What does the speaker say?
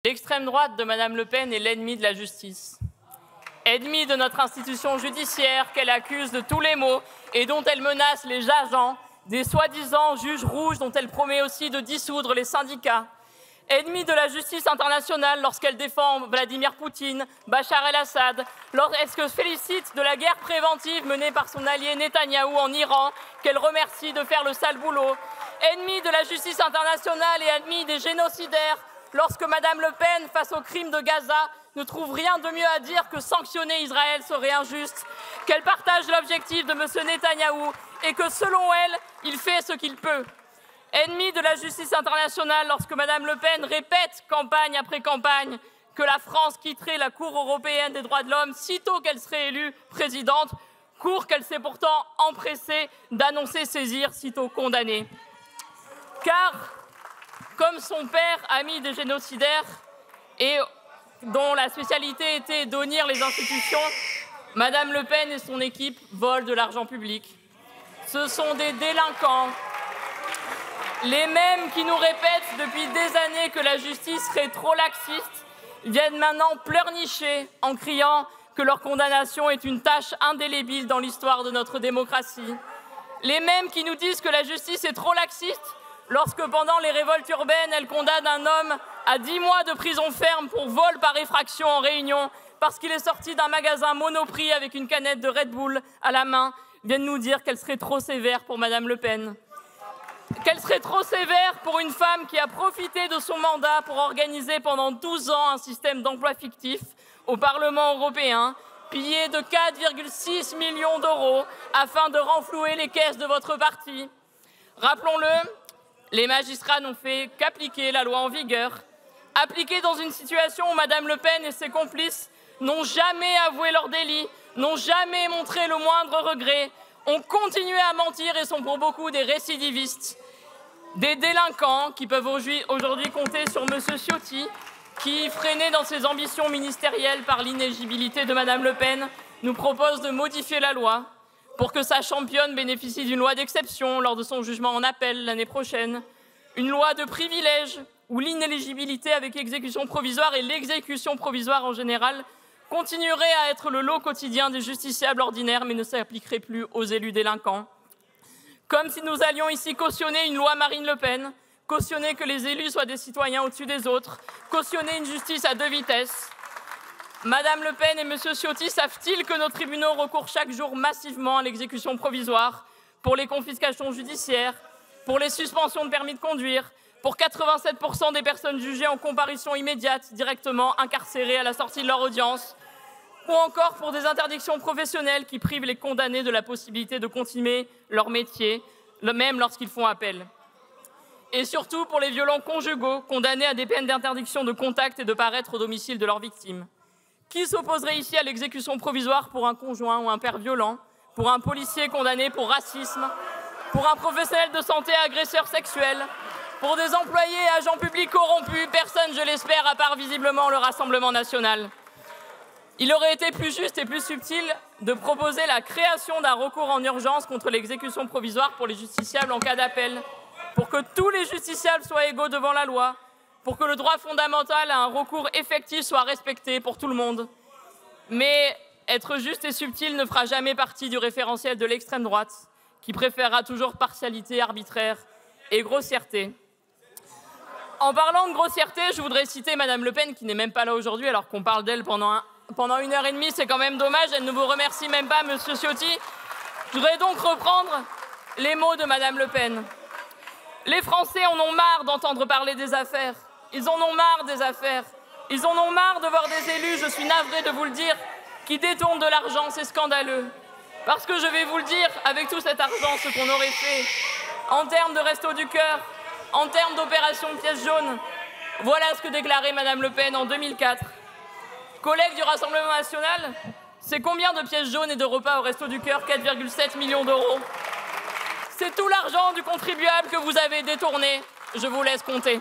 L'extrême droite de Mme Le Pen est l'ennemi de la justice. Ennemie de notre institution judiciaire qu'elle accuse de tous les maux et dont elle menace les agents, des soi-disant juges rouges dont elle promet aussi de dissoudre les syndicats. Ennemie de la justice internationale lorsqu'elle défend Vladimir Poutine, Bachar el-Assad, lorsqu'elle se félicite de la guerre préventive menée par son allié Netanyahou en Iran, qu'elle remercie de faire le sale boulot. Ennemie de la justice internationale et ennemie des génocidaires, lorsque Mme Le Pen, face aux crimes de Gaza, ne trouve rien de mieux à dire que sanctionner Israël serait injuste, qu'elle partage l'objectif de M. Netanyahou et que, selon elle, il fait ce qu'il peut. Ennemie de la justice internationale lorsque Mme Le Pen répète campagne après campagne que la France quitterait la Cour européenne des droits de l'homme sitôt qu'elle serait élue présidente, cour qu'elle s'est pourtant empressée d'annoncer saisir sitôt condamnée. Car, comme son père, ami des génocidaires et dont la spécialité était d'honnir les institutions, Mme Le Pen et son équipe volent de l'argent public. Ce sont des délinquants, les mêmes qui nous répètent depuis des années que la justice serait trop laxiste, viennent maintenant pleurnicher en criant que leur condamnation est une tâche indélébile dans l'histoire de notre démocratie. Les mêmes qui nous disent que la justice est trop laxiste lorsque, pendant les révoltes urbaines, elle condamne un homme à 10 mois de prison ferme pour vol par effraction en Réunion parce qu'il est sorti d'un magasin Monoprix avec une canette de Red Bull à la main, viennent nous dire qu'elle serait trop sévère pour Mme Le Pen. Qu'elle serait trop sévère pour une femme qui a profité de son mandat pour organiser pendant 12 ans un système d'emploi fictif au Parlement européen, pillé de 4,6 millions d'euros afin de renflouer les caisses de votre parti. Rappelons-le, les magistrats n'ont fait qu'appliquer la loi en vigueur, appliquée dans une situation où Mme Le Pen et ses complices n'ont jamais avoué leur délit, n'ont jamais montré le moindre regret, ont continué à mentir et sont pour beaucoup des récidivistes, des délinquants qui peuvent aujourd'hui compter sur M. Ciotti, qui, freiné dans ses ambitions ministérielles par l'inéligibilité de Mme Le Pen, nous propose de modifier la loi pour que sa championne bénéficie d'une loi d'exception lors de son jugement en appel l'année prochaine, une loi de privilège où l'inéligibilité avec exécution provisoire et l'exécution provisoire en général continuerait à être le lot quotidien des justiciables ordinaires mais ne s'appliquerait plus aux élus délinquants. Comme si nous allions ici cautionner une loi Marine Le Pen, cautionner que les élus soient des citoyens au-dessus des autres, cautionner une justice à 2 vitesses. Mme Le Pen et M. Ciotti savent-ils que nos tribunaux recourent chaque jour massivement à l'exécution provisoire pour les confiscations judiciaires, pour les suspensions de permis de conduire, pour 87% des personnes jugées en comparution immédiate directement incarcérées à la sortie de leur audience, ou encore pour des interdictions professionnelles qui privent les condamnés de la possibilité de continuer leur métier, même lorsqu'ils font appel. Et surtout pour les violents conjugaux condamnés à des peines d'interdiction de contact et de paraître au domicile de leurs victimes. Qui s'opposerait ici à l'exécution provisoire pour un conjoint ou un père violent, pour un policier condamné pour racisme, pour un professionnel de santé agresseur sexuel, pour des employés et agents publics corrompus, personne, je l'espère, à part visiblement le Rassemblement national. Il aurait été plus juste et plus subtil de proposer la création d'un recours en urgence contre l'exécution provisoire pour les justiciables en cas d'appel, pour que tous les justiciables soient égaux devant la loi, pour que le droit fondamental à un recours effectif soit respecté pour tout le monde. Mais être juste et subtil ne fera jamais partie du référentiel de l'extrême droite, qui préférera toujours partialité arbitraire et grossièreté. En parlant de grossièreté, je voudrais citer Mme Le Pen, qui n'est même pas là aujourd'hui, alors qu'on parle d'elle pendant 1h30, c'est quand même dommage, elle ne vous remercie même pas, M. Ciotti. Je voudrais donc reprendre les mots de Mme Le Pen. Les Français en ont marre d'entendre parler des affaires. Ils en ont marre des affaires. Ils en ont marre de voir des élus, je suis navrée de vous le dire, qui détournent de l'argent, c'est scandaleux. Parce que je vais vous le dire, avec tout cet argent, ce qu'on aurait fait en termes de Restos du Cœur, en termes d'opération pièce jaune, voilà ce que déclarait Mme Le Pen en 2004. Collègues du Rassemblement national, c'est combien de pièces jaunes et de repas au Resto du Cœur? 4,7 millions d'euros. C'est tout l'argent du contribuable que vous avez détourné. Je vous laisse compter.